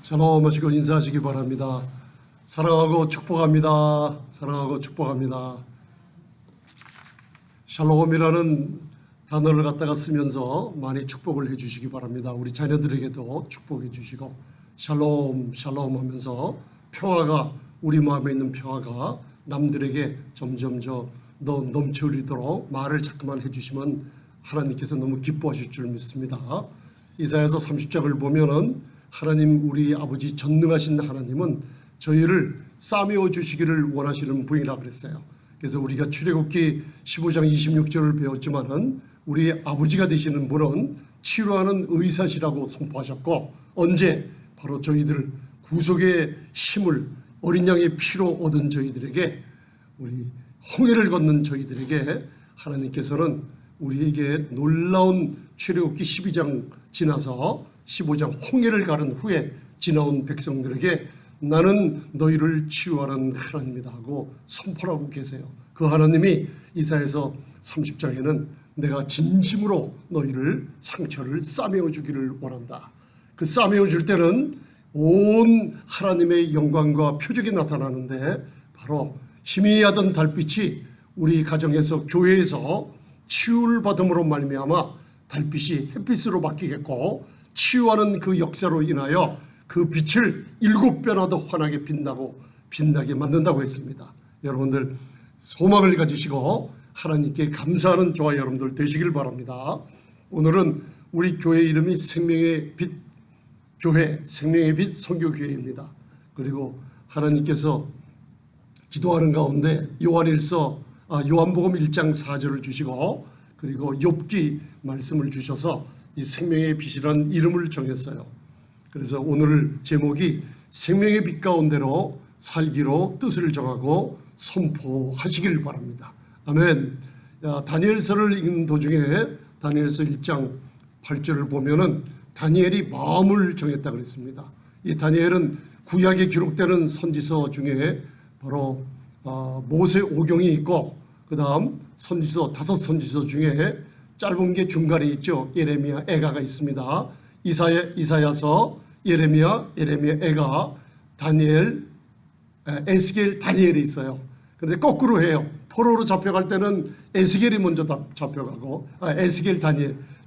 샬롬 하시고 인사하시기 바랍니다. 사랑하고 축복합니다. 사랑하고 축복합니다. 샬롬이라는 단어를 갖다가 쓰면서 많이 축복을 해주시기 바랍니다. 우리 자녀들에게도 축복해 주시고 샬롬 샬롬 하면서 평화가, 우리 마음에 있는 평화가 남들에게 점점 넘쳐 흐르도록 말을 자꾸만 해주시면 하나님께서 너무 기뻐하실 줄 믿습니다. 이사야서 30장을 보면은 하나님, 우리 아버지 전능하신 하나님은 저희를 싸매어 주시기를 원하시는 분이라 그랬어요. 그래서 우리가 출애굽기 15장 26절을 배웠지만은 우리 아버지가 되시는 분은 치료하는 의사시라고 선포하셨고, 언제? 바로 저희들 구속의 힘을 어린 양의 피로 얻은 저희들에게, 우리 홍해를 걷는 저희들에게 하나님께서는 우리에게 놀라운 출애굽기 12장 지나서 15장 홍해를 가른 후에 지나온 백성들에게 나는 너희를 치유하는 하나님이다 하고 선포를 하고 계세요. 그 하나님이 이사야서 30장에는 내가 진심으로 너희를 상처를 싸매어 주기를 원한다. 그 싸매어 줄 때는 온 하나님의 영광과 표적이 나타나는데, 바로 희미하던 달빛이 우리 가정에서, 교회에서 치유를 받음으로 말미암아 달빛이 햇빛으로 바뀌겠고, 치유하는 그 역사로 인하여 그 빛을 7배나 더 환하게 빛나게 만든다고 했습니다. 여러분들 소망을 가지시고 하나님께 감사하는 저와 여러분들 되시길 바랍니다. 오늘은 우리 교회 이름이 생명의 빛 교회, 생명의 빛 선교교회입니다. 그리고 하나님께서 기도하는 가운데 요한복음 1장 4절을 주시고, 그리고 욥기 말씀을 주셔서 이 생명의 빛이라는 이름을 정했어요. 그래서 오늘 제목이 생명의 빛 가운데로 살기로 뜻을 정하고 선포하시길 바랍니다. 아멘. 다니엘서를 읽는 도중에 다니엘서 1장 8절을 보면은 다니엘이 마음을 정했다 그랬습니다. 이 다니엘은 구약에 기록되는 선지서 중에 바로 모세오경이 있고, 그 다음 선지서 5선지서 중에 짧은 게 중간에 있죠. 예레미야, 에가가 있습니다. 이사야서, 예레미야, 에가, 다니엘, 에스겔, 다니엘이 있어요. 그런데 거꾸로 해요. 포로로 잡혀갈 때는 에스겔이 먼저 잡혀가고, 에스겔,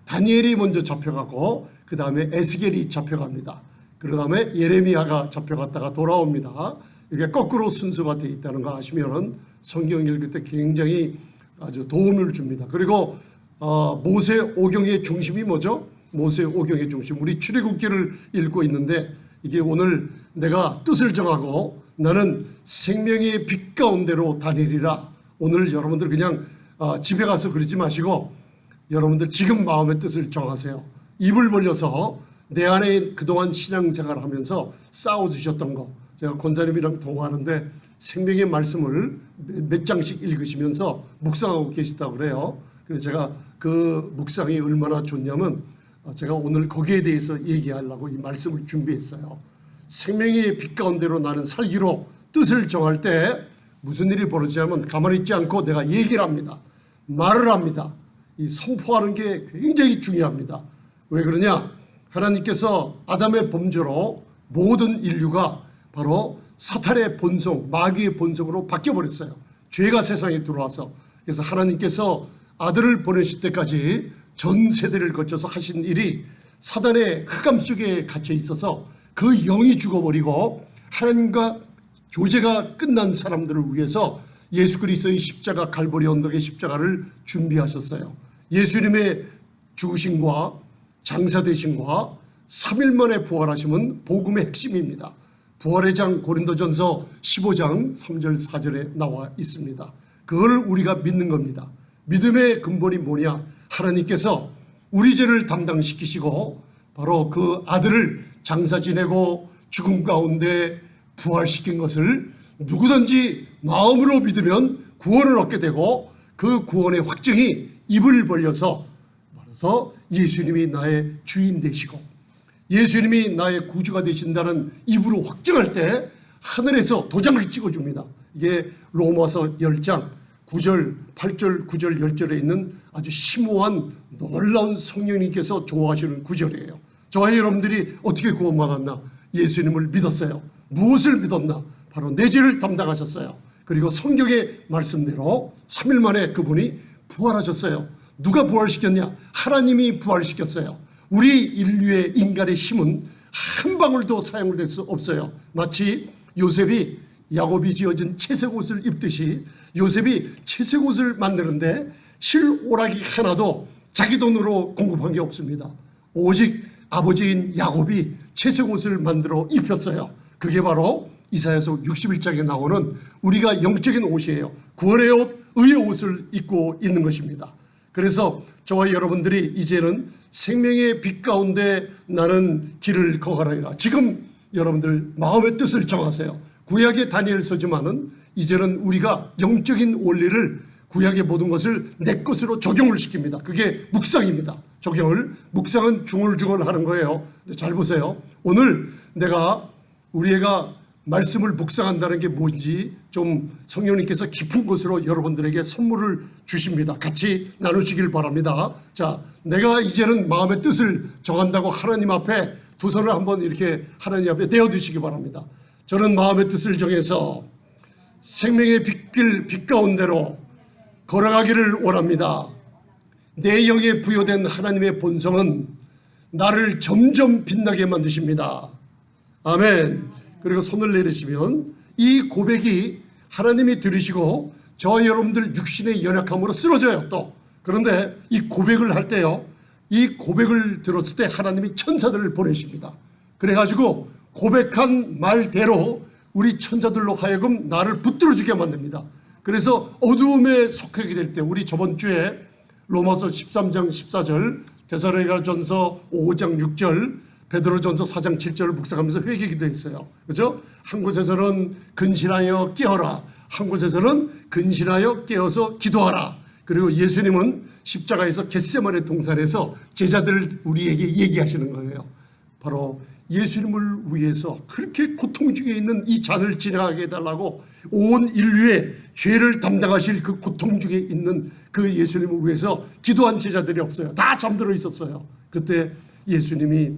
다니엘이 먼저 잡혀가고, 그 다음에 에스겔이 잡혀갑니다. 그 다음에 예레미야가 잡혀갔다가 돌아옵니다. 이게 거꾸로 순서가 되어 있다는 거 아시면은 성경 읽을 때 굉장히 아주 도움을 줍니다. 그리고 모세오경의 중심이 뭐죠? 모세오경의 중심, 우리 출애굽기를 읽고 있는데, 이게 오늘 내가 뜻을 정하고 나는 생명의 빛 가운데로 다니리라. 오늘 여러분들 그냥 집에 가서 그러지 마시고 여러분들 지금 마음의 뜻을 정하세요. 입을 벌려서 내 안에 그동안 신앙생활 하면서 쌓아두셨던 거, 제가 권사님이랑 통화하는데 생명의 말씀을 몇 장씩 읽으시면서 묵상하고 계시다고 그래요. 그래서 제가 그 묵상이 얼마나 좋냐면, 제가 오늘 거기에 대해서 얘기하려고 이 말씀을 준비했어요. 생명의 빛 가운데로 나는 살기로 뜻을 정할 때 무슨 일이 벌어지냐면, 가만히 있지 않고 내가 얘기를 합니다. 말을 합니다. 이 선포하는 게 굉장히 중요합니다. 왜 그러냐? 하나님께서 아담의 범죄로 모든 인류가 바로 사탄의 본성, 마귀의 본성으로 바뀌어버렸어요. 죄가 세상에 들어와서. 그래서 하나님께서 아들을 보내실 때까지 전 세대를 거쳐서 하신 일이 사단의 흑암 속에 갇혀 있어서 그 영이 죽어버리고 하나님과 교제가 끝난 사람들을 위해서 예수 그리스도의 십자가, 갈보리 언덕의 십자가를 준비하셨어요. 예수님의 죽으심과 장사되심과 3일 만에 부활하심은 복음의 핵심입니다. 부활의 장 고린도전서 15장 3절 4절에 나와 있습니다. 그걸 우리가 믿는 겁니다. 믿음의 근본이 뭐냐? 하나님께서 우리 죄를 담당시키시고 바로 그 아들을 장사 지내고 죽음 가운데 부활시킨 것을 누구든지 마음으로 믿으면 구원을 얻게 되고, 그 구원의 확증이 입을 벌려서 말해서 예수님이 나의 주인 되시고 예수님이 나의 구주가 되신다는 입으로 확증할 때 하늘에서 도장을 찍어줍니다. 이게 로마서 10장 9절, 8절, 9절, 10절에 있는 아주 심오한 놀라운 성령님께서 좋아하시는 구절이에요. 저와 여러분들이 어떻게 구원받았나? 예수님을 믿었어요. 무엇을 믿었나? 바로 내 죄를 담당하셨어요. 그리고 성경의 말씀대로 3일 만에 그분이 부활하셨어요. 누가 부활시켰냐? 하나님이 부활시켰어요. 우리 인류의 인간의 힘은 한 방울도 사용될 수 없어요. 마치 요셉이 야곱이 지어준 채색 옷을 입듯이 요셉이 채색 옷을 만드는데 실오라기 하나도 자기 돈으로 공급한 게 없습니다. 오직 아버지인 야곱이 채색 옷을 만들어 입혔어요. 그게 바로 이사야서 61장에 나오는 우리가 영적인 옷이에요. 구원의 옷, 의의 옷을 입고 있는 것입니다. 그래서 저와 여러분들이 이제는 생명의 빛 가운데 나는 길을 거하리라. 지금 여러분들 마음의 뜻을 정하세요. 구약의 다니엘서지만은 이제는 우리가 영적인 원리를 구약의 모든 것을 내 것으로 적용을 시킵니다. 그게 묵상입니다. 묵상은 중얼중얼 하는 거예요. 잘 보세요. 오늘 우리 애가 말씀을 묵상한다는 게 뭔지 좀 성령님께서 깊은 곳으로 여러분들에게 선물을 주십니다. 같이 나누시길 바랍니다. 자, 내가 이제는 마음의 뜻을 정한다고 하나님 앞에 두 손을 한번 이렇게 하나님 앞에 내어두시기 바랍니다. 저는 마음의 뜻을 정해서 생명의 빛 가운데로 걸어가기를 원합니다. 내 영에 부여된 하나님의 본성은 나를 점점 빛나게 만드십니다. 아멘. 그리고 손을 내리시면 이 고백이 하나님이 들으시고 저와 여러분들 육신의 연약함으로 쓰러져요. 또 그런데 이 고백을 할 때요, 이 고백을 들었을 때 하나님이 천사들을 보내십니다. 그래가지고 고백한 말대로 우리 천사들로 하여금 나를 붙들어주게 만듭니다. 그래서 어두움에 속하게 될 때, 우리 저번 주에 로마서 13장 14절, 데살로니가전서 5장 6절, 베드로전서 4장 7절을 묵상하면서 회개 기도했어요. 그렇죠? 한 곳에서는 근신하여 깨어라, 한 곳에서는 근신하여 깨어서 기도하라. 그리고 예수님은 십자가에서 겟세마네 동산에서 제자들 우리에게 얘기하시는 거예요. 바로 예수님을 위해서 그렇게 고통 중에 있는 이 잔을 지나가게 해달라고 온 인류의 죄를 담당하실 그 고통 중에 있는 그 예수님을 위해서 기도한 제자들이 없어요. 다 잠들어 있었어요. 그때 예수님이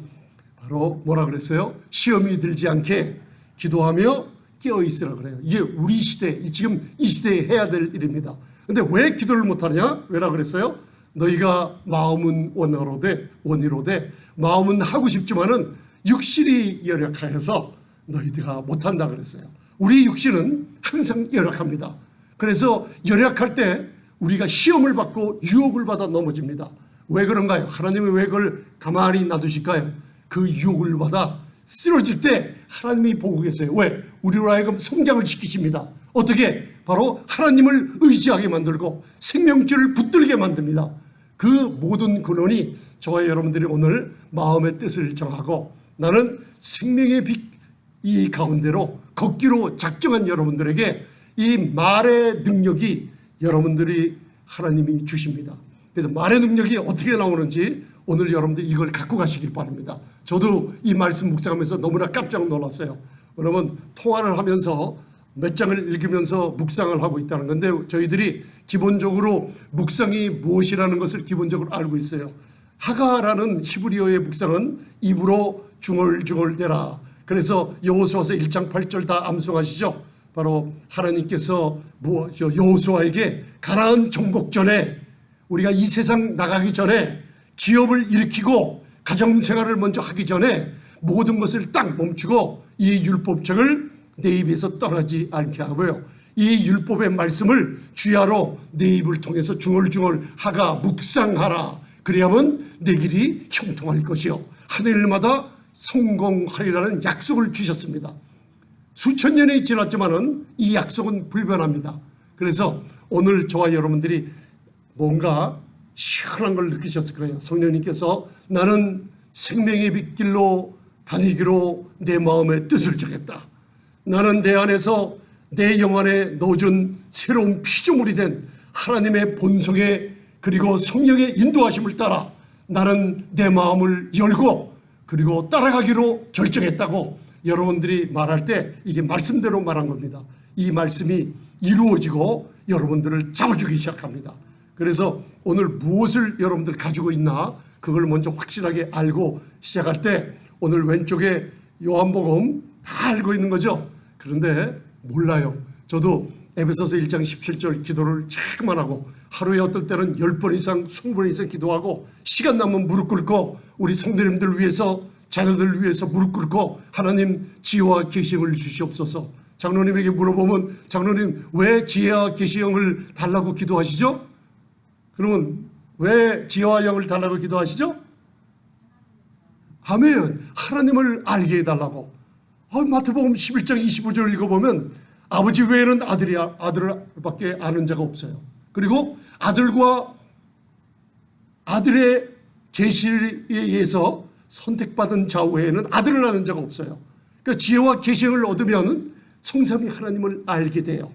바로 뭐라 그랬어요? 시험이 들지 않게 기도하며 깨어있으라 그래요. 이게 우리 시대, 지금 이 시대에 해야 될 일입니다. 근데 왜 기도를 못하냐? 왜라 그랬어요? 너희가 마음은 원이로되 마음은 하고 싶지만은 육신이 연약하여서 너희가 못한다 그랬어요. 우리 육신은 항상 연약합니다. 그래서 연약할 때 우리가 시험을 받고 유혹을 받아 넘어집니다. 왜 그런가요? 하나님이 왜 그걸 가만히 놔두실까요? 그 유혹을 받아 쓰러질 때 하나님이 보고 계세요. 왜? 우리로 하여금 성장을 시키십니다. 어떻게? 바로 하나님을 의지하게 만들고 생명줄을 붙들게 만듭니다. 그 모든 근원이 저와 여러분들이 오늘 마음의 뜻을 정하고 나는 생명의 빛 이 가운데로 걷기로 작정한 여러분들에게 이 말의 능력이 여러분들이 하나님이 주십니다. 그래서 말의 능력이 어떻게 나오는지 오늘 여러분들이 이걸 갖고 가시길 바랍니다. 저도 이 말씀 묵상하면서 너무나 깜짝 놀랐어요. 그러면 통화를 하면서 몇 장을 읽으면서 묵상을 하고 있다는 건데, 저희들이 기본적으로 묵상이 무엇이라는 것을 기본적으로 알고 있어요. 하가라는 히브리어의 묵상은 입으로 중얼중얼대라. 그래서 여호수아서 1장 8절 다 암송하시죠. 바로 하나님께서 여호수아에게 가나안 정복 전에, 우리가 이 세상 나가기 전에, 기업을 일으키고 가정생활을 먼저 하기 전에 모든 것을 딱 멈추고 이 율법책을 내 입에서 떠나지 않게 하고요, 이 율법의 말씀을 주야로 내 입을 통해서 중얼중얼 하가 묵상하라. 그래야만 내 길이 형통할 것이요 하늘마다 성공하리라는 약속을 주셨습니다. 수천 년이 지났지만은 이 약속은 불변합니다. 그래서 오늘 저와 여러분들이 뭔가 시원한 걸 느끼셨을 거예요. 성령님께서 나는 생명의 빛길로 다니기로 내 마음의 뜻을 정했다. 나는 내 안에서 내 영 안에 넣어준 새로운 피조물이 된 하나님의 본성에 그리고 성령의 인도하심을 따라 나는 내 마음을 열고 그리고 따라가기로 결정했다고 여러분들이 말할 때 이게 말씀대로 말한 겁니다. 이 말씀이 이루어지고 여러분들을 잡아주기 시작합니다. 그래서 오늘 무엇을 여러분들 가지고 있나 그걸 먼저 확실하게 알고 시작할 때 오늘 왼쪽에 요한복음 다 알고 있는 거죠. 그런데 몰라요. 저도 에베소서 1장 17절 기도를 자꾸만 하고 하루에 어떨 때는 10번 이상 20번 이상 기도하고 시간 나면 무릎 꿇고 우리 성도님들 위해서 자녀들 위해서 무릎 꿇고 하나님 지혜와 계시형을 주시옵소서. 장로님에게 물어보면 장로님 왜 지혜와 계시형을 달라고 기도하시죠? 그러면 왜 지혜와 영을 달라고 기도하시죠? 아멘. 하나님을 알게 해달라고. 마태복음 11장 25절 읽어보면 아버지 외에는 아들밖에 아는 자가 없어요. 그리고 아들과 아들의 계시에 의해서 선택받은 자 외에는 아들을 아는 자가 없어요. 그러니까 지혜와 계시를 얻으면 성삼위 하나님을 알게 돼요.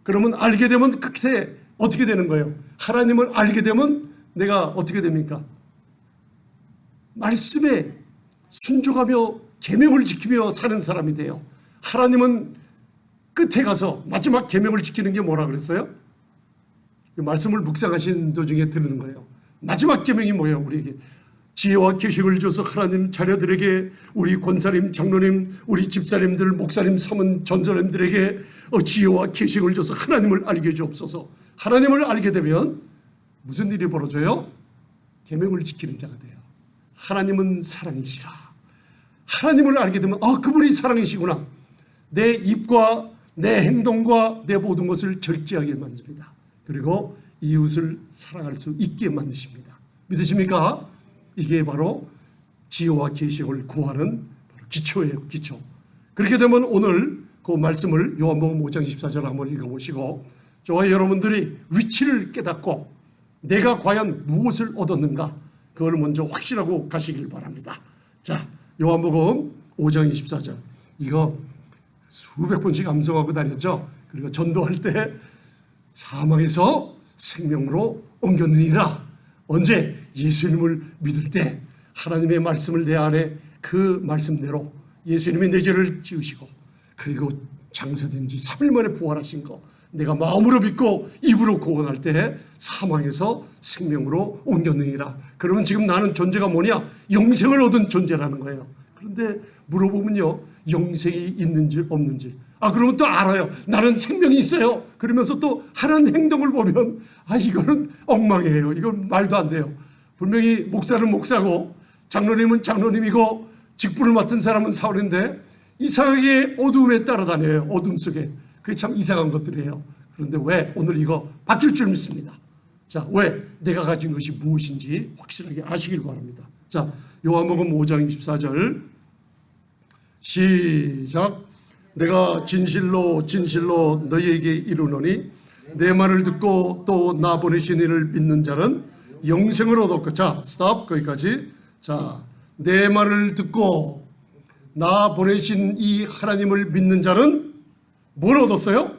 그러면 알게 되면 끝에 어떻게 되는 거예요? 하나님을 알게 되면 내가 어떻게 됩니까? 말씀에 순종하며 계명을 지키며 사는 사람이 돼요. 하나님은 끝에 가서 마지막 계명을 지키는 게 뭐라 그랬어요? 말씀을 묵상하신 도중에 들은 거예요. 마지막 계명이 뭐예요? 우리에게 지혜와 계시를 줘서 하나님 자녀들에게 우리 권사님, 장로님, 우리 집사님들, 목사님, 사문 전사님들에게 지혜와 계시를 줘서 하나님을 알게 주옵소서. 하나님을 알게 되면 무슨 일이 벌어져요? 계명을 지키는 자가 돼요. 하나님은 사랑이시라. 하나님을 알게 되면 그분이 사랑이시구나. 내 입과 내 행동과 내 모든 것을 절제하게 만듭니다. 그리고 이웃을 사랑할 수 있게 만드십니다. 믿으십니까? 이게 바로 지혜와 계시를 구하는 기초예요. 기초. 그렇게 되면 오늘 그 말씀을 요한복음 5장 14절 한번 읽어보시고 저와 여러분들이 위치를 깨닫고 내가 과연 무엇을 얻었는가 그걸 먼저 확실하고 가시길 바랍니다. 자, 요한복음 5장 24절 이거 수백 번씩 암송하고 다녔죠. 그리고 전도할 때 사망에서 생명으로 옮겼느니라. 언제? 예수님을 믿을 때 하나님의 말씀을 내 안에 그 말씀대로 예수님이 내 죄를 지으시고 그리고 장사된 지 3일 만에 부활하신 거 내가 마음으로 믿고 입으로 고언할 때 사망에서 생명으로 옮겼느니라. 그러면 지금 나는 존재가 뭐냐? 영생을 얻은 존재라는 거예요. 그런데 물어보면요, 영생이 있는지 없는지 그러면 또 알아요. 나는 생명이 있어요. 그러면서 또 하는 행동을 보면 이거는 엉망이에요. 이건 말도 안 돼요. 분명히 목사는 목사고 장로님은 장로님이고 직분을 맡은 사람은 사원인데 이상하게 어둠에 따라다녀요. 어둠 속에. 그게 참 이상한 것들이에요. 그런데 왜? 오늘 이거 바뀔 줄 믿습니다. 자, 왜? 내가 가진 것이 무엇인지 확실하게 아시길 바랍니다. 자, 요한복음 5장 24절 시작. 내가 진실로 진실로 너희에게 이르노니 내 말을 듣고 또 나 보내신 이를 믿는 자는 영생을 얻었고. 자, 스탑. 거기까지. 자, 내 말을 듣고 나 보내신 이 하나님을 믿는 자는 뭘 얻었어요?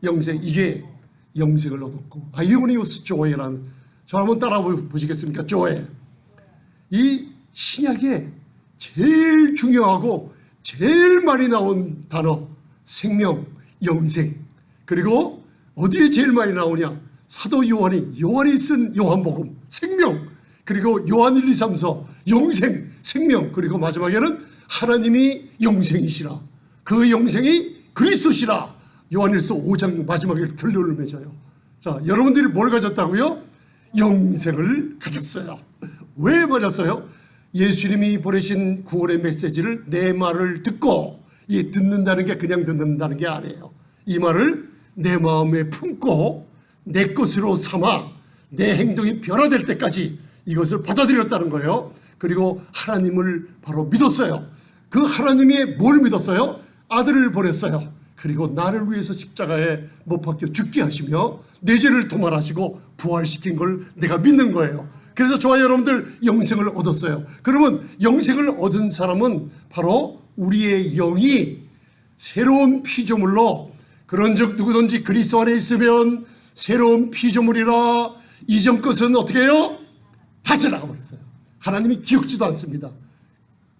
영생. 이게 영생을 얻었고. 이오니우스 조에라는, 저 한번 따라 보시겠습니까? 조에. 이 신약에 제일 중요하고 제일 많이 나온 단어, 생명, 영생. 그리고 어디에 제일 많이 나오냐? 사도 요한이 쓴 요한복음, 생명. 그리고 요한 1, 2, 3서 영생, 생명. 그리고 마지막에는 하나님이 영생이시라. 그 영생이 그리스도시라. 요한일서 5장 마지막에 결론을 맺어요. 자, 여러분들이 뭘 가졌다고요? 영생을 가졌어요. 왜 가졌어요? 예수님이 보내신 구원의 메시지를 내 말을 듣고, 이 듣는다는 게 그냥 듣는다는 게 아니에요. 이 말을 내 마음에 품고 내 것으로 삼아 내 행동이 변화될 때까지 이것을 받아들였다는 거예요. 그리고 하나님을 바로 믿었어요. 그 하나님이 뭘 믿었어요? 아들을 보냈어요. 그리고 나를 위해서 십자가에 못 박혀 죽게 하시며 내 죄를 도말하시고 부활시킨 걸 내가 믿는 거예요. 그래서 저와 여러분들 영생을 얻었어요. 그러면 영생을 얻은 사람은 바로 우리의 영이 새로운 피조물로, 그런즉 누구든지 그리스도 안에 있으면 새로운 피조물이라. 이전 것은 어떻게 해요? 다 지나가 버렸어요. 하나님이 기억지도 않습니다.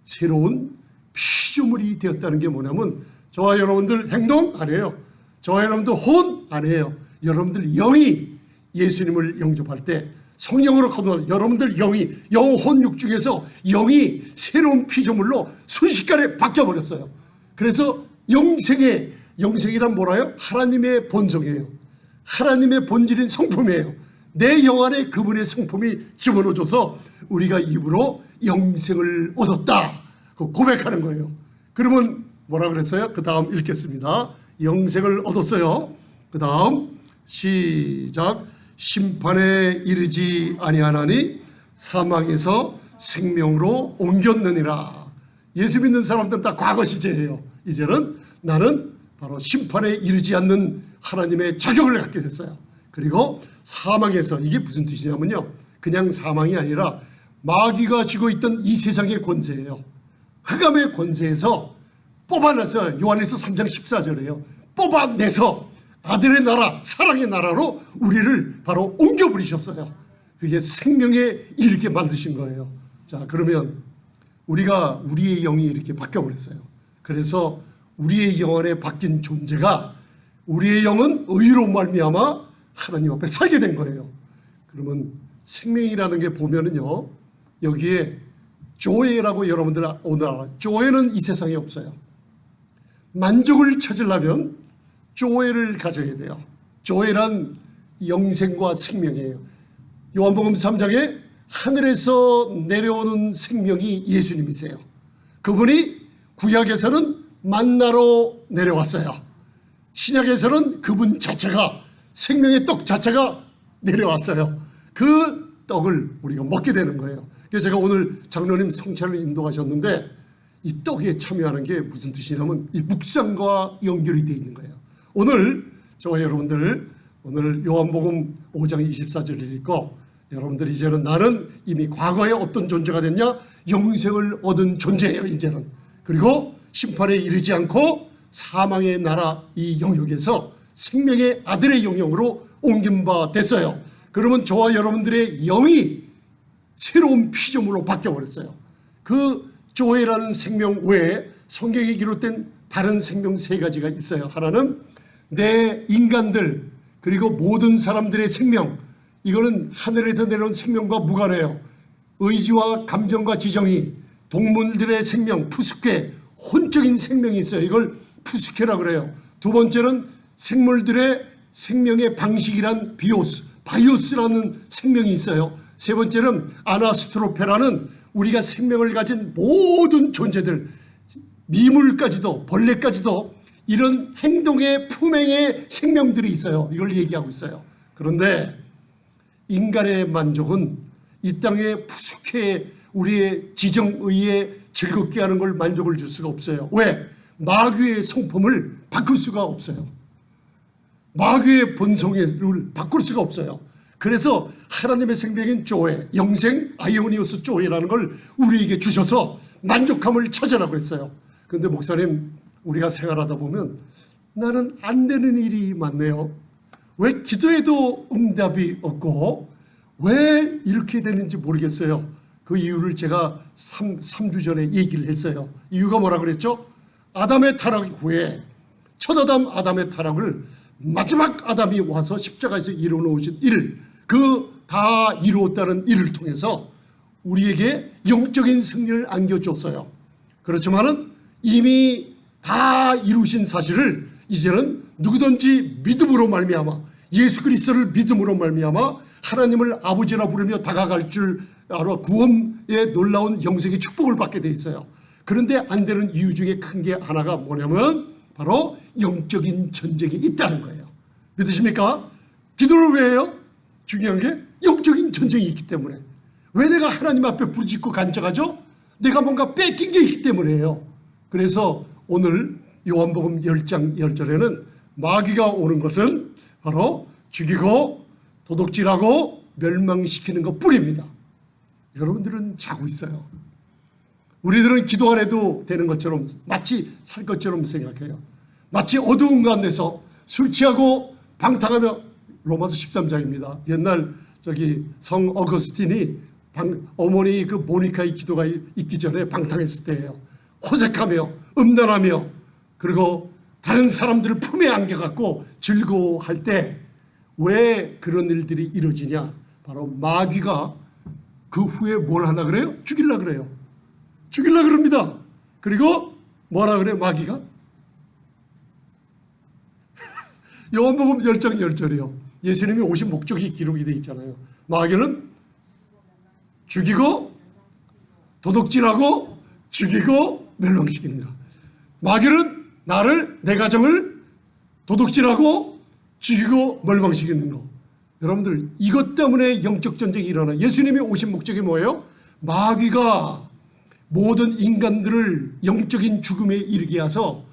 새로운 피조물이 되었다는 게 뭐냐면 저와 여러분들 행동 아니에요. 저와 여러분들 혼 아니에요. 여러분들 영이 예수님을 영접할 때 성령으로 거듭나 여러분들 영이 영혼 육 중에서 영이 새로운 피조물로 순식간에 바뀌어버렸어요. 그래서 영생이란 뭐라요? 하나님의 본성이에요. 하나님의 본질인 성품이에요. 내 영 안에 그분의 성품이 집어넣어줘서 우리가 입으로 영생을 얻었다 고백하는 거예요. 그러면 뭐라 그랬어요? 그 다음 읽겠습니다. 영생을 얻었어요. 그 다음 시작. 심판에 이르지 아니하나니 사망에서 생명으로 옮겼느니라. 예수 믿는 사람들은 다 과거 시제예요. 이제는 나는 바로 심판에 이르지 않는 하나님의 자격을 갖게 됐어요. 그리고 사망에서, 이게 무슨 뜻이냐면요, 그냥 사망이 아니라 마귀가 쥐고 있던 이 세상의 권세예요. 흑암의 권세에서 뽑아내서, 요한일서 3장 14절에요. 뽑아내서 아들의 나라, 사랑의 나라로 우리를 바로 옮겨버리셨어요. 그게 생명에 이르게 만드신 거예요. 자, 그러면 우리의 영이 이렇게 바뀌어버렸어요. 그래서 우리의 영 안에 바뀐 존재가, 우리의 영은 의로 말미암아 하나님 앞에 살게 된 거예요. 그러면 생명이라는 게 보면은요, 여기에 조회라고 여러분들 오늘 알아요. 조회는 이 세상에 없어요. 만족을 찾으려면 조회를 가져야 돼요. 조회란 영생과 생명이에요. 요한복음 3장에 하늘에서 내려오는 생명이 예수님이세요. 그분이 구약에서는 만나로 내려왔어요. 신약에서는 그분 자체가, 생명의 떡 자체가 내려왔어요. 그 떡을 우리가 먹게 되는 거예요. 그래서 제가 오늘 장로님 성찬을 인도하셨는데 이 떡에 참여하는 게 무슨 뜻이냐면 이 묵상과 연결이 되어 있는 거예요. 오늘 저와 여러분들, 오늘 요한복음 5장 24절을 읽고, 여러분들 이제는 나는 이미 과거에 어떤 존재가 됐냐? 영생을 얻은 존재예요, 이제는. 그리고 심판에 이르지 않고 사망의 나라 이 영역에서 생명의 아들의 영역으로 옮긴 바 됐어요. 그러면 저와 여러분들의 영이 새로운 피조물로 바뀌어버렸어요. 그 조회라는 생명 외에 성경에 기록된 다른 생명 세 가지가 있어요. 하나는 내 인간들, 그리고 모든 사람들의 생명, 이거는 하늘에서 내려온 생명과 무관해요. 의지와 감정과 지정이, 동물들의 생명, 푸스케, 혼적인 생명이 있어요. 이걸 푸스케라 그래요. 두 번째는 생물들의 생명의 방식이란 바이오스라는 생명이 있어요. 세 번째는 아나스트로페라는 우리가 생명을 가진 모든 존재들, 미물까지도 벌레까지도 이런 행동의 품행의 생명들이 있어요. 이걸 얘기하고 있어요. 그런데 인간의 만족은 이 땅의 푸스케 우리의 지정의에 즐겁게 하는 걸 만족을 줄 수가 없어요. 왜? 마귀의 성품을 바꿀 수가 없어요. 마귀의 본성을 바꿀 수가 없어요. 그래서 하나님의 생명인 조회, 영생, 아이오니오스 조회라는 걸 우리에게 주셔서 만족함을 찾으라고 했어요. 그런데 목사님, 우리가 생활하다 보면 나는 안 되는 일이 많네요. 왜 기도해도 응답이 없고 왜 이렇게 되는지 모르겠어요. 그 이유를 제가 3주 전에 얘기를 했어요. 이유가 뭐라 그랬죠? 아담의 타락 후에 첫 아담의 타락을 마지막 아담이 와서 십자가에서 이루어놓으신 일, 그 다 이루었다는 일을 통해서 우리에게 영적인 승리를 안겨줬어요. 그렇지만은 이미 다 이루신 사실을 이제는 누구든지 믿음으로 말미암아, 예수 그리스도를 믿음으로 말미암아 하나님을 아버지라 부르며 다가갈 줄 알아 구원의 놀라운 영생의 축복을 받게 돼 있어요. 그런데 안 되는 이유 중에 큰 게 하나가 뭐냐면 바로 영적인 전쟁이 있다는 거예요. 믿으십니까? 기도를 왜 해요? 중요한 게 영적인 전쟁이 있기 때문에. 왜 내가 하나님 앞에 부르짖고 간청하죠? 내가 뭔가 뺏긴 게 있기 때문에요. 그래서 오늘 요한복음 10장 10절에는 마귀가 오는 것은 바로 죽이고 도둑질하고 멸망시키는 것뿐입니다. 여러분들은 자고 있어요. 우리들은 기도 안 해도 되는 것처럼, 마치 살 것처럼 생각해요. 마치 어두운 가운데서 술 취하고 방탕하며, 로마서 13장입니다. 옛날 성 어거스틴이 어머니 그 모니카의 기도가 있기 전에 방탕했을 때예요. 호색하며 음란하며, 그리고 다른 사람들을 품에 안겨갖고 즐거워할 때 왜 그런 일들이 이루어지냐? 바로 마귀가 그 후에 뭘 하나 그래요? 죽일라 그래요. 죽일라 그럽니다. 그리고 뭐라 그래요? 마귀가? 요한복음 10장 10절이요. 예수님이 오신 목적이 기록이 되어 있잖아요. 마귀는 죽이고 도둑질하고 죽이고 멸망시킵니다. 마귀는 나를, 내 가정을 도둑질하고 죽이고 멸망시키는 거. 여러분들 이것 때문에 영적 전쟁이 일어나요. 예수님이 오신 목적이 뭐예요? 마귀가 모든 인간들을 영적인 죽음에 이르게 해서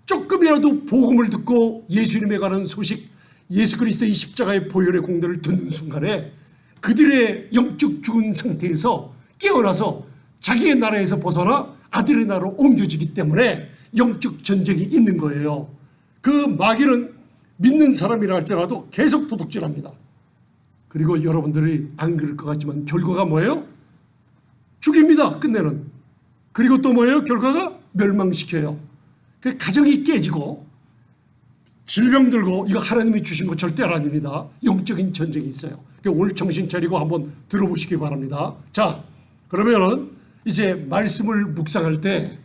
조금이라도 복음을 듣고 예수님에 관한 소식, 예수 그리스도의 십자가의 보혈의 공로를 듣는 순간에 그들의 영적 죽은 상태에서 깨어나서 자기의 나라에서 벗어나 아들의 나라로 옮겨지기 때문에 영적 전쟁이 있는 거예요. 그 마귀는 믿는 사람이라 할지라도 계속 도둑질합니다. 그리고 여러분들이 안 그럴 것 같지만 결과가 뭐예요? 죽입니다. 끝내는. 그리고 또 뭐예요? 결과가 멸망시켜요. 그 가정이 깨지고 질병 들고, 이거 하나님이 주신 거 절대 아닙니다. 영적인 전쟁이 있어요. 오늘 정신 차리고 한번 들어보시기 바랍니다. 자, 그러면은 이제 말씀을 묵상할 때,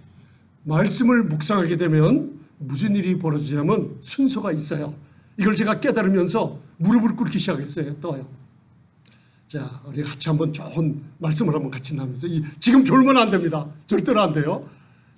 말씀을 묵상하게 되면 무슨 일이 벌어지냐면 순서가 있어요. 이걸 제가 깨달으면서 무릎을 꿇기 시작했어요. 떠요. 자, 우리 같이 한번 좋은 말씀을 한번 같이 나누면서, 지금 졸면 안 됩니다. 절대로 안 돼요.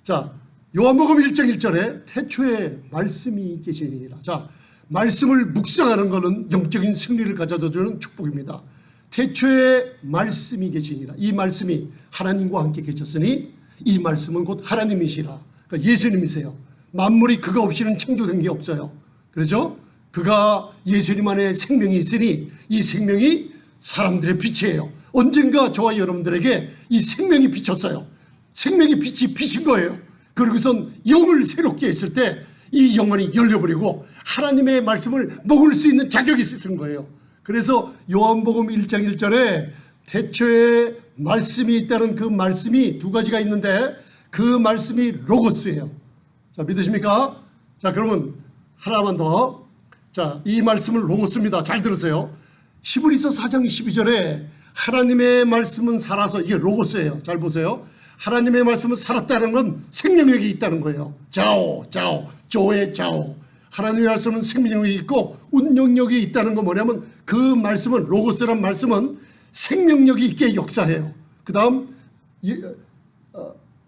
자, 요한복음 1장 1절에 태초에 말씀이 계시니라. 자, 말씀을 묵상하는 것은 영적인 승리를 가져다 주는 축복입니다. 태초에 말씀이 계시니라. 이 말씀이 하나님과 함께 계셨으니 이 말씀은 곧 하나님이시라. 그러니까 예수님이세요. 만물이 그가 없이는 창조된 게 없어요. 그렇죠? 그가 예수님 안에 생명이 있으니 이 생명이 사람들의 빛이에요. 언젠가 저와 여러분들에게 이 생명이 비쳤어요. 생명의 빛이 비친 거예요. 그리고선 영을 새롭게 했을 때 이 영혼이 열려버리고 하나님의 말씀을 먹을 수 있는 자격이 있었던 거예요. 그래서 요한복음 1장 1절에 태초에 말씀이 있다는 그 말씀이 두 가지가 있는데 그 말씀이 로고스예요. 자, 믿으십니까? 자, 그러면 하나만 더. 자, 이 말씀은 로고스입니다. 잘 들으세요. 히브리서 4장 12절에 하나님의 말씀은 살아서, 이게 로고스예요. 잘 보세요. 하나님의 말씀은 살았다는 건 생명력이 있다는 거예요. 자오, 조의 자오. 하나님의 말씀은 생명력이 있고 운명력이 있다는 건 뭐냐면 그 말씀은, 로고스란 말씀은 생명력이 있게 역사해요. 그 다음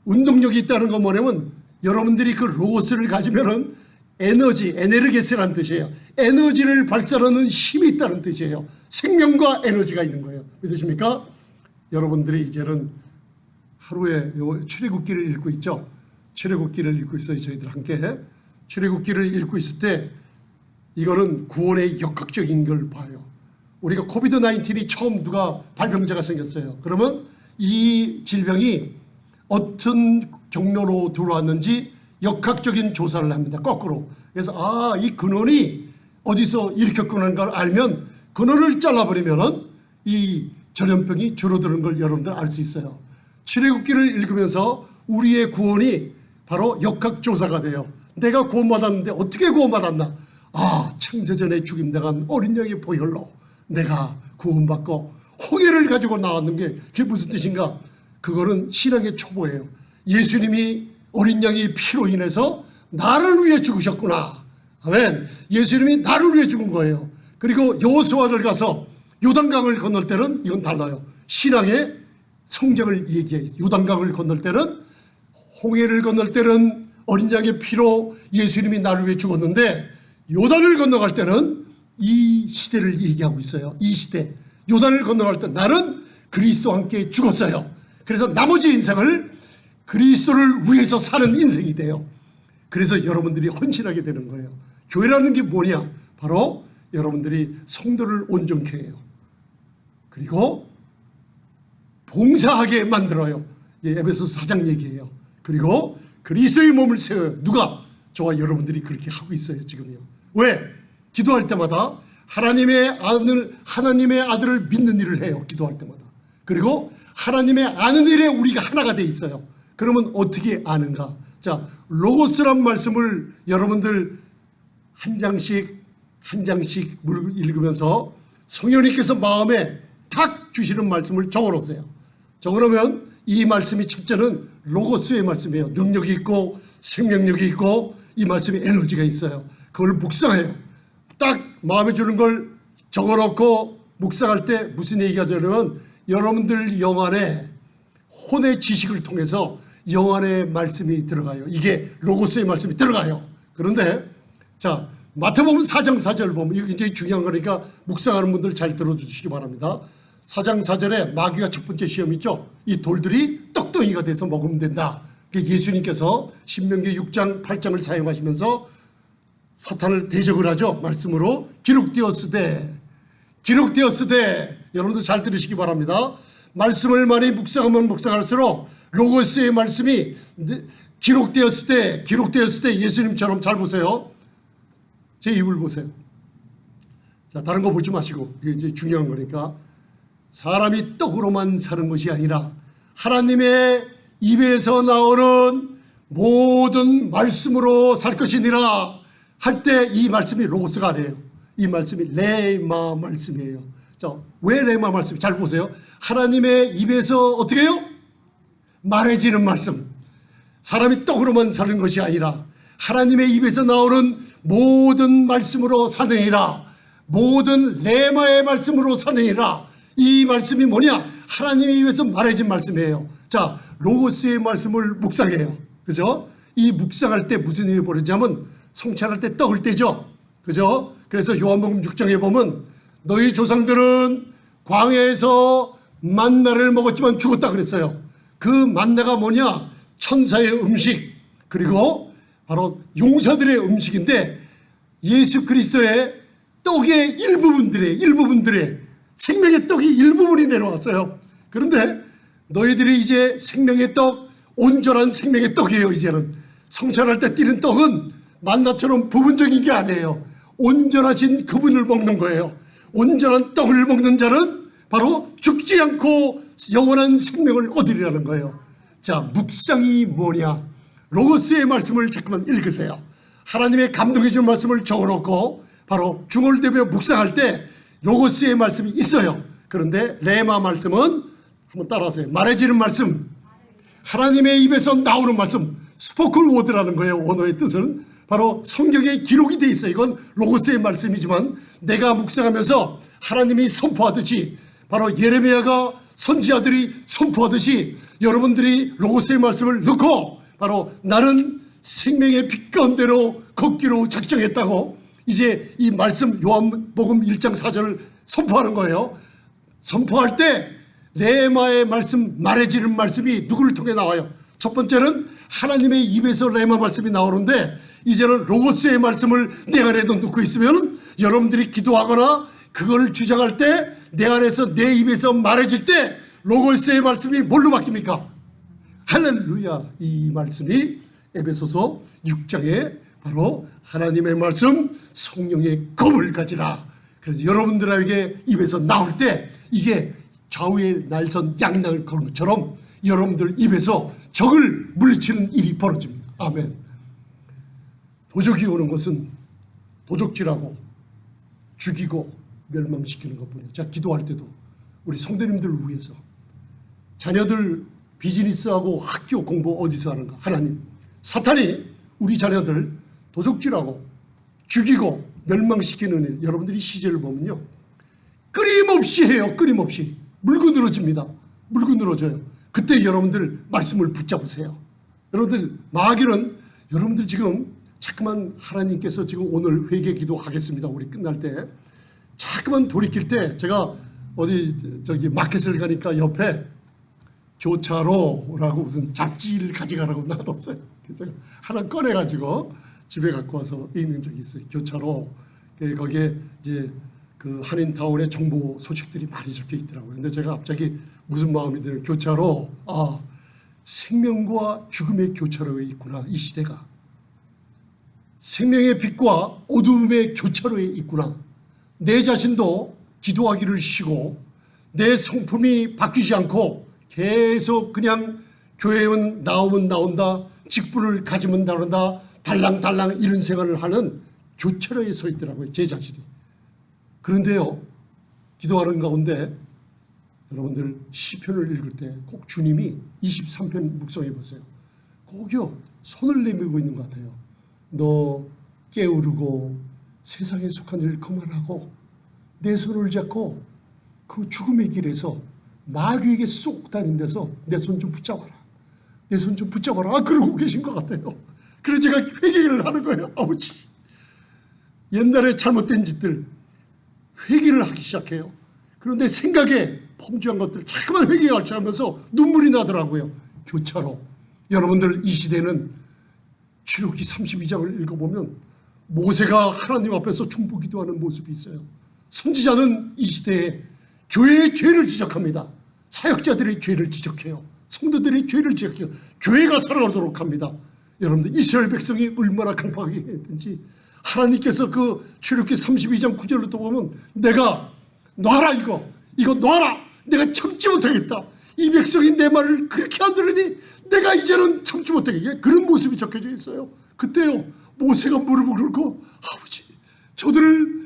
운동력이 있다는 건 뭐냐면 여러분들이 그 로고스를 가지면은 에너르게스라는 뜻이에요. 에너지를 발산하는 힘이 있다는 뜻이에요. 생명과 에너지가 있는 거예요. 믿으십니까? 여러분들이 이제는 하루에 출애굽기를 읽고 있죠. 출애굽기를 읽고 있어요. 저희들 함께 출애굽기를 읽고 있을 때 이거는 구원의 역학적인 걸 봐요. 우리가 코비드 19이 처음 누가 발병자가 생겼어요. 그러면 이 질병이 어떤 경로로 들어왔는지 역학적인 조사를 합니다. 거꾸로. 그래서 이 근원이 어디서 일으켰구나는 걸 알면 근원을 잘라버리면은 이 전염병이 줄어드는 걸 여러분들 알 수 있어요. 출애굽기를 읽으면서 우리의 구원이 바로 역학조사가 돼요. 내가 구원받았는데 어떻게 구원받았나? 창세전에 죽임당한 어린 양의 보혈로 내가 구원받고 홍해를 가지고 나왔는 게 그게 무슨 뜻인가? 그거는 신앙의 초보예요. 예수님이 어린 양의 피로 인해서 나를 위해 죽으셨구나. 아멘. 예수님이 나를 위해 죽은 거예요. 그리고 여호수아를 가서 요단강을 건널 때는 이건 달라요. 신앙의 성경을 얘기해요. 요단강을 건널 때는, 홍해를 건널 때는 어린 양의 피로 예수님이 나를 위해 죽었는데 요단을 건너갈 때는 이 시대를 얘기하고 있어요. 이 시대. 요단을 건너갈 때 나는 그리스도와 함께 죽었어요. 그래서 나머지 인생을 그리스도를 위해서 사는 인생이 돼요. 그래서 여러분들이 헌신하게 되는 거예요. 교회라는 게 뭐냐? 바로 여러분들이 성도를 온전케 해요. 그리고 봉사하게 만들어요. 에베소서 4장 얘기해요. 그리고 그리스도의 몸을 세워요. 누가? 저와 여러분들이 그렇게 하고 있어요. 지금요. 왜? 기도할 때마다 하나님의 아들을 믿는 일을 해요. 기도할 때마다. 그리고 하나님의 아는 일에 우리가 하나가 돼 있어요. 그러면 어떻게 아는가? 자, 로고스란 말씀을 여러분들 한 장씩 읽으면서 성령님께서 마음에 다 주시는 말씀을 적어놓으세요. 적어놓으면 이 말씀이 첫째는 로고스의 말씀이에요. 능력이 있고 생명력이 있고 이 말씀에 에너지가 있어요. 그걸 묵상해요. 딱 마음에 드는 걸 적어놓고 묵상할 때 무슨 얘기가 되냐면 여러분들 영 안에 혼의 지식을 통해서 영 안에 말씀이 들어가요. 이게 로고스의 말씀이 들어가요. 그런데 자 마태복음 4장 4절을 보면 이거 굉장히 중요한 거니까 묵상하는 분들 잘 들어주시기 바랍니다. 4장 4절에 마귀가 첫 번째 시험 있죠. 이 돌들이 떡덩이가 돼서 먹으면 된다. 예수님께서 신명기 6장 8장을 사용하시면서 사탄을 대적을 하죠. 말씀으로 기록되었으되 여러분들 잘 들으시기 바랍니다. 말씀을 많이 묵상하면 묵상할수록 로고스의 말씀이 기록되었을 때 예수님처럼 잘 보세요. 제 입을 보세요. 자, 다른 거 보지 마시고 이게 이제 중요한 거니까 사람이 떡으로만 사는 것이 아니라 하나님의 입에서 나오는 모든 말씀으로 살 것이니라 할 때 이 말씀이 로고스가 아니에요. 이 말씀이 레마 말씀이에요. 자, 왜 레마 말씀? 잘 보세요. 하나님의 입에서 어떻게 해요? 말해지는 말씀. 사람이 떡으로만 사는 것이 아니라 하나님의 입에서 나오는 모든 말씀으로 사느니라. 모든 레마의 말씀으로 사느니라. 이 말씀이 뭐냐? 하나님의 입에서 말해진 말씀이에요. 자, 로고스의 말씀을 묵상해요. 그죠? 이 묵상할 때 무슨 일이 벌어지냐면 성찬할 때 떡을 떼죠. 그죠? 그래서 요한복음 6장에 보면 너희 조상들은 광야에서 만나를 먹었지만 죽었다 그랬어요. 그 만나가 뭐냐? 천사의 음식 그리고 바로 용사들의 음식인데 예수 그리스도의 떡의 일부분들의 생명의 떡이 일부분이 내려왔어요. 그런데 너희들이 이제 생명의 떡, 온전한 생명의 떡이에요. 이제는 성찬할 때 띠는 떡은 만나처럼 부분적인 게 아니에요. 온전하신 그분을 먹는 거예요. 온전한 떡을 먹는 자는 바로 죽지 않고 영원한 생명을 얻으리라는 거예요. 자, 묵상이 뭐냐? 로고스의 말씀을 잠깐만 읽으세요. 하나님의 감동해 준 말씀을 적어놓고 바로 중얼대며 묵상할 때 로고스의 말씀이 있어요. 그런데 레마 말씀은 한번 따라하세요. 말해지는 말씀, 하나님의 입에서 나오는 말씀, 스포큰 워드라는 거예요. 원어의 뜻은 바로 성경에 기록이 돼 있어요. 이건 로고스의 말씀이지만 내가 묵상하면서 하나님이 선포하듯이 바로 예레미야가 선지자들이 선포하듯이 여러분들이 로고스의 말씀을 넣고 바로 나는 생명의 빛 가운데로 걷기로 작정했다고 이제 이 말씀 요한복음 1장 4절을 선포하는 거예요. 선포할 때 레마의 말씀, 말해지는 말씀이 누구를 통해 나와요? 첫 번째는 하나님의 입에서 레마 말씀이 나오는데 이제는 로고스의 말씀을 내 안에 넣고 있으면 여러분들이 기도하거나 그걸 주장할 때 내 안에서 내 입에서 말해질 때 로고스의 말씀이 뭘로 바뀝니까? 할렐루야. 이 말씀이 에베소서 6장에 바로 하나님의 말씀 성령의 검을 가지라. 그래서 여러분들에게 입에서 나올 때 이게 좌우의 날선 양락을 거는 것처럼 여러분들 입에서 적을 물리치는 일이 벌어집니다. 아멘. 도적이 오는 것은 도적질하고 죽이고 멸망시키는 것뿐이에요. 자, 기도할 때도 우리 성도님들을 위해서 자녀들 비즈니스하고 학교 공부 어디서 하는가? 하나님, 사탄이 우리 자녀들 도적질하고 죽이고 멸망시키는 일, 여러분들이 시제를 보면요 끊임없이 해요. 끊임없이 물고 늘어집니다. 물고 늘어져요. 그때 여러분들 말씀을 붙잡으세요. 여러분들 마귀는 여러분들 지금 자꾸만 하나님께서 지금 오늘 회개 기도하겠습니다. 우리 끝날 때 자꾸만 돌이킬 때 제가 어디 저기 마켓을 가니까 옆에 교차로라고 무슨 잡지를 가져가라고 놔뒀어요. 제가 하나 꺼내가지고 집에 갖고 와서 읽는 적이 있어요. 교차로. 거기에 이제 그 한인타운의 정보 소식들이 많이 적혀 있더라고요. 근데 제가 갑자기 무슨 마음이 드는 교차로, 아, 생명과 죽음의 교차로에 있구나. 이 시대가. 생명의 빛과 어두움의 교차로에 있구나. 내 자신도 기도하기를 쉬고 내 성품이 바뀌지 않고 계속 그냥 교회는 나오면 나온다, 직분을 가지면 나온다, 달랑달랑 이런 생활을 하는 교차로에 서 있더라고요. 제 자신이. 그런데요, 기도하는 가운데 여러분들 시편을 읽을 때 꼭 주님이 23편 묵상해 보세요. 꼭요 손을 내밀고 있는 것 같아요. 너 깨우르고 세상에 속한 일 그만하고 내 손을 잡고 그 죽음의 길에서 마귀에게 쏙 다닌 데서 내 손 좀 붙잡아라. 내 손 좀 붙잡아라. 그러고 계신 것 같아요. 그래서 제가 회개를 하는 거예요. 아버지, 옛날에 잘못된 짓들 회개를 하기 시작해요. 그런데 생각에 범죄한 것들 자꾸만 회개하려 하면서 눈물이 나더라고요. 교차로. 여러분들 이 시대는 출애굽기 32장을 읽어보면 모세가 하나님 앞에서 중보기도하는 모습이 있어요. 선지자는 이 시대에 교회의 죄를 지적합니다. 사역자들의 죄를 지적해요. 성도들의 죄를 지적해요. 교회가 살아가도록 합니다. 여러분들 이스라엘 백성이 얼마나 강팍하게 했든지 하나님께서 그 출애굽기 32장 9절로 또 보면 내가 놔라 이거 놔라. 내가 참지 못하겠다. 이 백성이 내 말을 그렇게 안 들으니 내가 이제는 참지 못하겠다. 그런 모습이 적혀져 있어요. 그때요 모세가 무릎을 꿇고 아버지 저들을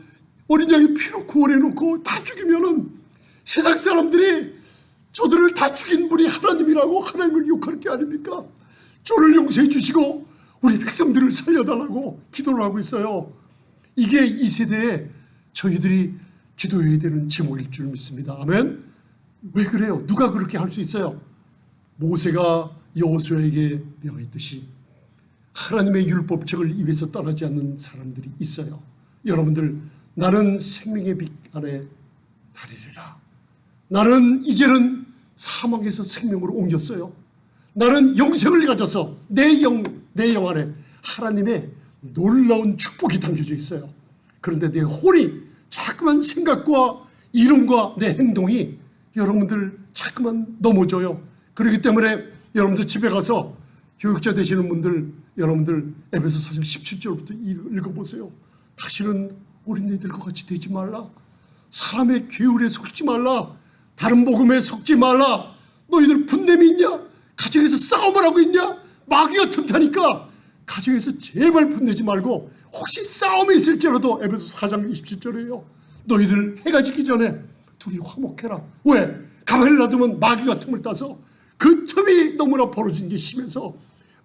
어린 양의 피로 구원해놓고 다 죽이면은 세상 사람들이 저들을 다 죽인 분이 하나님이라고 하나님을 욕할 게 아닙니까? 저를 용서해 주시고 우리 백성들을 살려달라고 기도를 하고 있어요. 이게 이 세대에 저희들이 기도해야 되는 제목일 줄 믿습니다. 아멘. 왜 그래요? 누가 그렇게 할 수 있어요? 모세가 여호수아에게 명했듯이 하나님의 율법책을 입에서 떠나지 않는 사람들이 있어요. 여러분들 나는 생명의 빛 안에 다니리라. 나는 이제는 사망에서 생명으로 옮겼어요. 나는 영생을 가져서 내 영 안에 하나님의 놀라운 축복이 담겨져 있어요. 그런데 내 혼이 자꾸만 생각과 이론과 내 행동이 여러분들 자꾸만 넘어져요. 그렇기 때문에 여러분들 집에 가서 교육자 되시는 분들 여러분들 에베소 4장 17절부터 읽어보세요. 다시는 어린애들과 같이 되지 말라. 사람의 괴울에 속지 말라. 다른 복음에 속지 말라. 너희들 분냄이 있냐? 가정에서 싸움을 하고 있냐? 마귀가 틈타니까 가정에서 제발 분내지 말고 혹시 싸움이 있을지라도 에베소 4장 27절이에요. 너희들 해가 지기 전에 둘이 화목해라. 왜? 가만히 놔두면 마귀가 틈을 따서 그 틈이 너무나 벌어진 게 심해서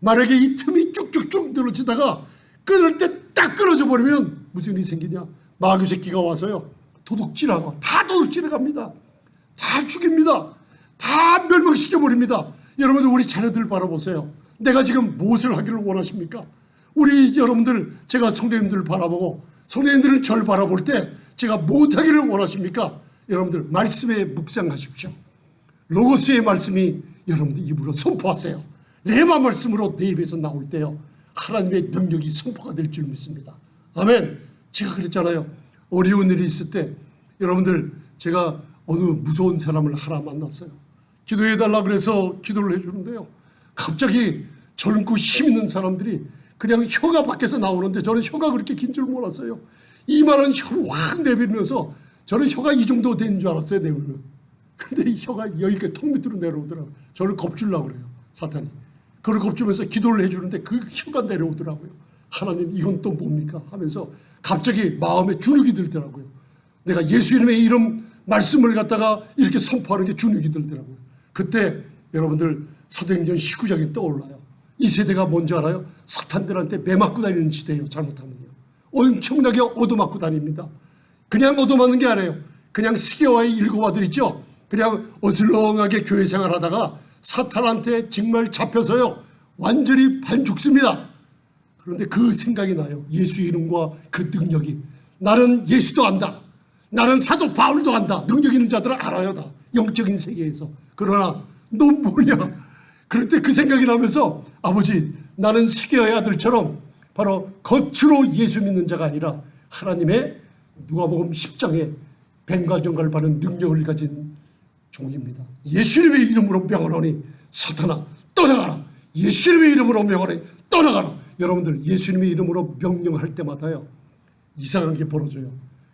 만약에 이 틈이 쭉쭉쭉 늘어지다가 끊을 때 딱 끊어져 버리면 무슨 일이 생기냐? 마귀 새끼가 와서요 도둑질하고 다 도둑질해 갑니다. 다 죽입니다. 다 멸망시켜 버립니다. 여러분들 우리 자녀들 바라보세요. 내가 지금 무엇을 하기를 원하십니까? 우리 여러분들 제가 성도님들을 바라보고 성도님들은 저를 바라볼 때 제가 무엇하기를 원하십니까? 여러분들 말씀에 묵상하십시오. 로고스의 말씀이 여러분들 입으로 선포하세요. 레마 말씀으로 내 입에서 나올 때요 하나님의 능력이 선포가 될 줄 믿습니다. 아멘. 제가 그랬잖아요. 어려운 일이 있을 때 여러분들 제가 어느 무서운 사람을 하나 만났어요. 기도해달라 그래서 기도를 해주는데요 갑자기 젊고 힘 있는 사람들이 그냥 혀가 밖에서 나오는데 저는 혀가 그렇게 긴 줄 몰랐어요. 이만한 혀를 확 내밀면서 저는 혀가 이 정도 된 줄 알았어요. 내밀면. 근데 이 혀가 여기까지 턱 밑으로 내려오더라고요. 저를 겁주려고 그래요. 사탄이. 그걸 겁주면서 기도를 해주는데 그 혀가 내려오더라고요. 하나님 이건 또 뭡니까? 하면서 갑자기 마음에 주눅이 들더라고요. 내가 예수 이름의 이름 말씀을 갖다가 이렇게 선포하는 게 주눅이 들더라고요. 그때 여러분들 사도행전 19장이 떠올라요. 이 세대가 뭔지 알아요? 사탄들한테 매 맞고 다니는 시대예요. 잘못하면요. 엄청나게 얻어맞고 다닙니다. 그냥 얻어맞는 게 아니에요. 그냥 스게와의 일곱 아들 있죠. 그냥 어슬렁하게 교회 생활하다가 사탄한테 정말 잡혀서요 완전히 반 죽습니다. 그런데 그 생각이 나요. 예수 이름과 그 능력이. 나는 예수도 안다. 나는 사도 바울도 안다. 능력 있는 자들은 알아요. 다 영적인 세계에서. 그러나 너 뭐냐. 그럴 때 그 생각이 나면서 아버지 나는 스게와의 아들처럼 바로 겉으로 예수 믿는 자가 아니라 하나님의 누가복음 10장에 뱀과 정갈을 바른 능력을 가진 종입니다. 예수님의 이름으로 명하노니 사탄아 떠나가라. 예수님의 이름으로 명하노니 떠나가라. 여러분들 예수님의 이름으로 명령할 때마다요 이상한 게 벌어져요.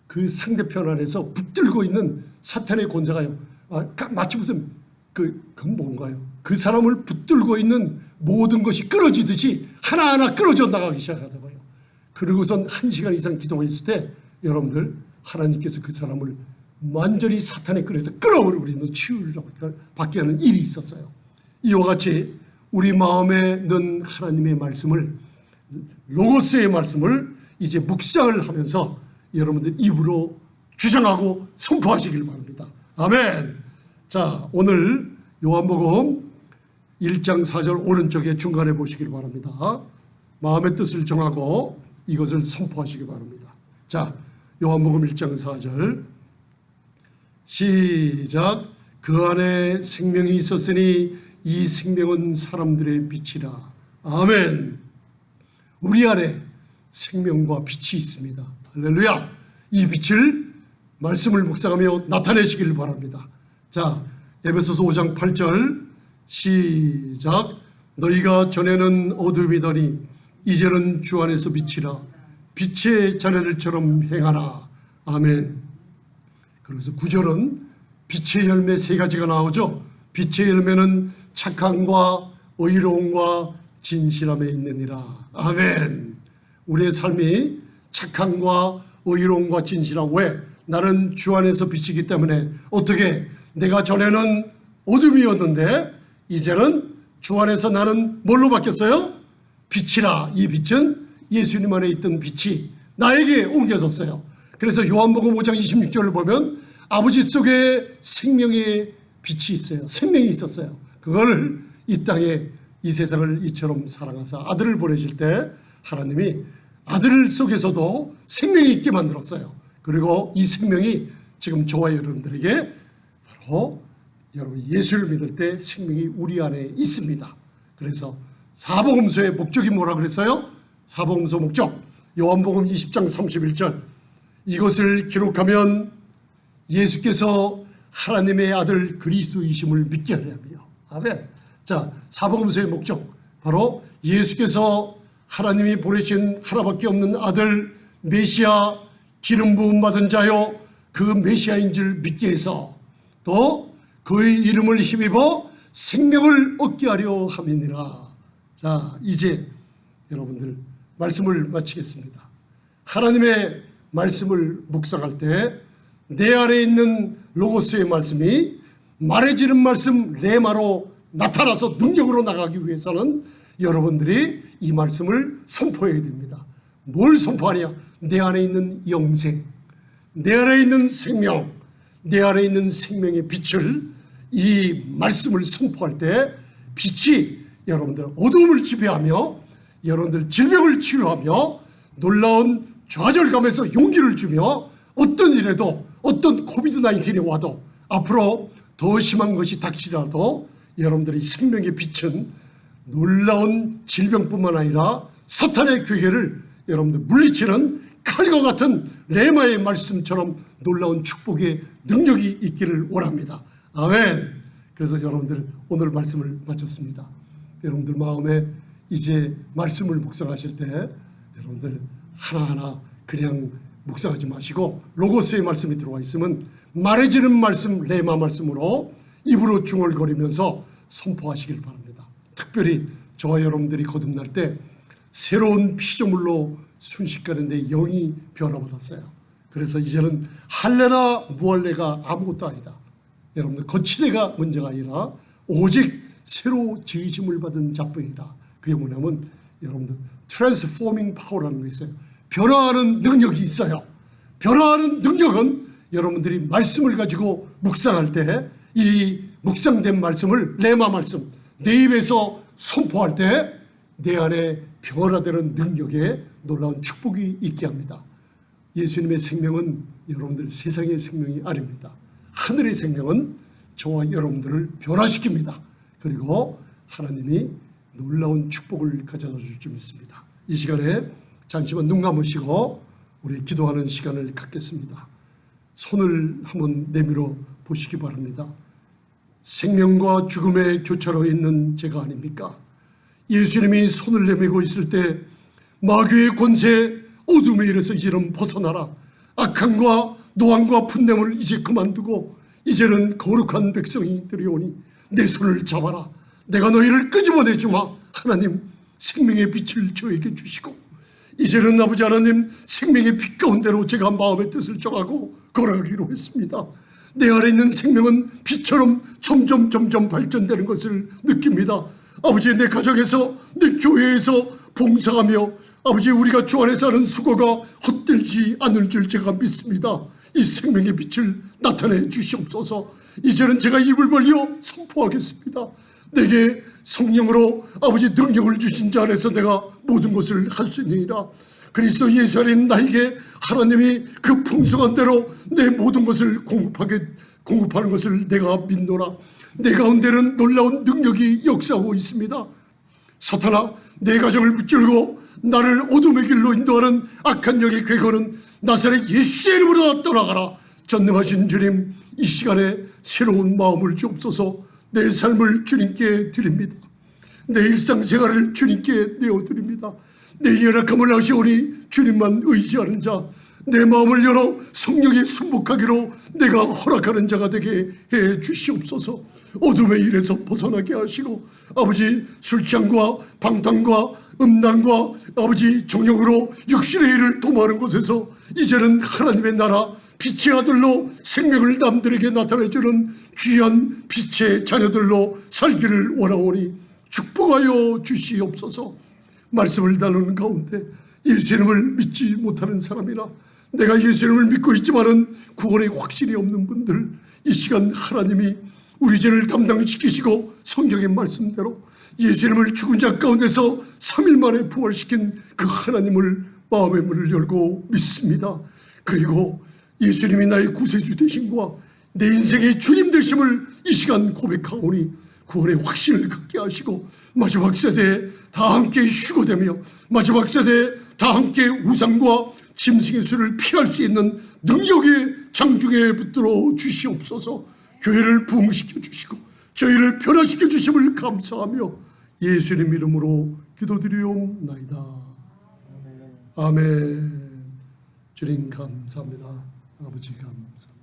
그 상대편 안에서 붙들고 있는 사탄의 권세가요 마치 무슨 그건 뭔가요? 그 사람을 붙들고 있는 모든 것이 끊어지듯이 하나하나 끊어져 나가기 시작하더라고요. 그리고선 1시간 이상 기도했을 때 여러분들 하나님께서 그 사람을 완전히 사탄의 끈에서 끌어버리면서 치유를 받게 하는 일이 있었어요. 이와 같이 우리 마음에 넣은 하나님의 말씀을, 로고스의 말씀을 이제 묵상을 하면서 여러분들 입으로 주장하고 선포하시길 바랍니다. 아멘. 자, 오늘 요한복음 1장 4절 오른쪽에 중간에 보시길 바랍니다. 마음의 뜻을 정하고 이것을 선포하시기 바랍니다. 자, 요한복음 1장 4절 시작. 그 안에 생명이 있었으니 이 생명은 사람들의 빛이라. 아멘. 우리 안에 생명과 빛이 있습니다. 할렐루야. 이 빛을 말씀을 묵상하며 나타내시길 바랍니다. 자, 에베소서 5장 8절 시작. 너희가 전에는 어둠이더니 이제는 주 안에서 빛이라. 빛의 자녀들처럼 행하라. 아멘. 그래서 9절은 빛의 열매 3가지가 나오죠. 빛의 열매는 착함과 의로움과 진실함에 있느니라. 아멘. 우리의 삶이 착함과 의로움과 진실함. 왜? 나는 주 안에서 빛이기 때문에. 어떻게? 내가 전에는 어둠이었는데 이제는 주 안에서 나는 뭘로 바뀌었어요? 빛이라. 이 빛은 예수님 안에 있던 빛이 나에게 옮겨졌어요. 그래서 요한복음 5장 26절을 보면 아버지 속에 생명의 빛이 있어요. 생명이 있었어요. 그거를 이 땅에 이 세상을 이처럼 사랑하사 아들을 보내실 때 하나님이 아들 속에서도 생명이 있게 만들었어요. 그리고 이 생명이 지금 저와 여러분들에게 바로 여러분 예수를 믿을 때 생명이 우리 안에 있습니다. 그래서 사복음서의 목적이 뭐라 그랬어요? 사복음서 목적 요한복음 20장 31절 이것을 기록하면 예수께서 하나님의 아들 그리스도이심을 믿게 하려며. 아멘. 자, 사복음서의 목적 바로 예수께서 하나님이 보내신 하나밖에 없는 아들 메시아 기름 부음 받은 자요 그 메시아인 줄 믿게 해서 또 그의 이름을 힘입어 생명을 얻게 하려 함이니라. 자, 이제 여러분들 말씀을 마치겠습니다. 하나님의 말씀을 묵상할 때 내 안에 있는 로고스의 말씀이 말해지는 말씀 레마로 나타나서 능력으로 나가기 위해서는 여러분들이 이 말씀을 선포해야 됩니다. 뭘 선포하냐? 내 안에 있는 영생, 내 안에 있는 생명, 내 안에 있는 생명의 빛을 이 말씀을 선포할 때 빛이 여러분들 어둠을 지배하며 여러분들 질병을 치료하며 놀라운 좌절감에서 용기를 주며 어떤 일에도 어떤 코비드-19이 와도 앞으로 더 심한 것이 닥치더라도 여러분들의 생명의 빛은 놀라운 질병뿐만 아니라 사탄의 괴계를 여러분들 물리치는 칼과 같은 레마의 말씀처럼 놀라운 축복의 능력이 있기를 원합니다. 아멘. 그래서 여러분들 오늘 말씀을 마쳤습니다. 여러분들 마음에 이제 말씀을 묵상하실 때 여러분들 하나하나 그냥 묵상하지 마시고 로고스의 말씀이 들어와 있으면 말해지는 말씀 레마 말씀으로 입으로 중얼거리면서 선포하시길 바랍니다. 특별히 저와 여러분들이 거듭날 때 새로운 피조물로 순식간에 내 영이 변화받았어요. 그래서 이제는 할례나 무할례가 아무것도 아니다. 여러분들 거친 애가 문제가 아니라 오직 새로 지으심을 받은 자뿐이다. 그게 뭐냐면 여러분들 트랜스포밍 파워라는 게 있어요. 변화하는 능력이 있어요. 변화하는 능력은 여러분들이 말씀을 가지고 묵상할 때 이 묵상된 말씀을 레마 말씀 내 입에서 선포할 때 내 안에 변화되는 능력에 놀라운 축복이 있게 합니다. 예수님의 생명은 여러분들 세상의 생명이 아닙니다. 하늘의 생명은 저와 여러분들을 변화시킵니다. 그리고 하나님이 놀라운 축복을 가져다 줄 줄 믿습니다. 이 시간에 잠시만 눈 감으시고 우리 기도하는 시간을 갖겠습니다. 손을 한번 내밀어 보시기 바랍니다. 생명과 죽음의 교차로 있는 제가 아닙니까? 예수님이 손을 내밀고 있을 때 마귀의 권세 어둠의 일에서 이제는 벗어나라. 악함과 노함과 분냄을 이제 그만두고 이제는 거룩한 백성이 되려오니 내 손을 잡아라. 내가 너희를 끄집어내주마. 하나님 생명의 빛을 저에게 주시고 이제는 아버지 하나님 생명의 빛 가운데로 제가 마음의 뜻을 정하고 걸어가기로 했습니다. 내 안에 있는 생명은 빛처럼 점점 발전되는 것을 느낍니다. 아버지, 내 가정에서, 내 교회에서 봉사하며 아버지 우리가 주 안에서 하는 수고가 헛되지 않을 줄 제가 믿습니다. 이 생명의 빛을 나타내 주시옵소서. 이제는 제가 입을 벌려 선포하겠습니다. 내게 성령으로 아버지 능력을 주신 자 안에서 내가 모든 것을 할 수 있느니라. 그리스도 예수 안에 있는 나에게 하나님이 그 풍성한 대로 내 모든 것을 공급하는 것을 내가 믿노라. 내 가운데는 놀라운 능력이 역사하고 있습니다. 사탄아, 내 가정을 무찌르고 나를 어둠의 길로 인도하는 악한 영의 괴거는 나사렛 예수의 이름으로 떠나가라. 전능하신 주님, 이 시간에 새로운 마음을 주옵소서. 내 삶을 주님께 드립니다. 내 일상생활을 주님께 내어드립니다. 내 연약함을 아시오니 주님만 의지하는 자, 내 마음을 열어 성령에 순복하기로 내가 허락하는 자가 되게 해 주시옵소서. 어둠의 일에서 벗어나게 하시고 아버지 술취함과 방탕과 음란과 아버지 정욕으로 육신의 일을 도모하는 곳에서 이제는 하나님의 나라 빛의 아들로 생명을 남들에게 나타내주는 귀한 빛의 자녀들로 살기를 원하오니 축복하여 주시옵소서. 말씀을 나누는 가운데 예수 이름을 믿지 못하는 사람이나 내가 예수 이름을 믿고 있지만은 구원의 확신이 없는 분들, 이 시간 하나님이 우리 죄를 담당시키시고 성경의 말씀대로 예수 이름을 죽은 자 가운데서 3일 만에 부활시킨 그 하나님을 마음의 문을 열고 믿습니다. 그리고 예수님이 나의 구세주 되심과 내 인생의 주님 되심을 이 시간 고백하오니 구원의 확신을 갖게 하시고 마지막 세대에 다 함께 휴거되며 마지막 세대에 다 함께 우상과 짐승의 수를 피할 수 있는 능력의 장중에 붙들어 주시옵소서. 교회를 부흥시켜 주시고 저희를 변화시켜 주심을 감사하며 예수님 이름으로 기도드리옵나이다. 아멘. 주님 감사합니다. 아버지 감사합니다.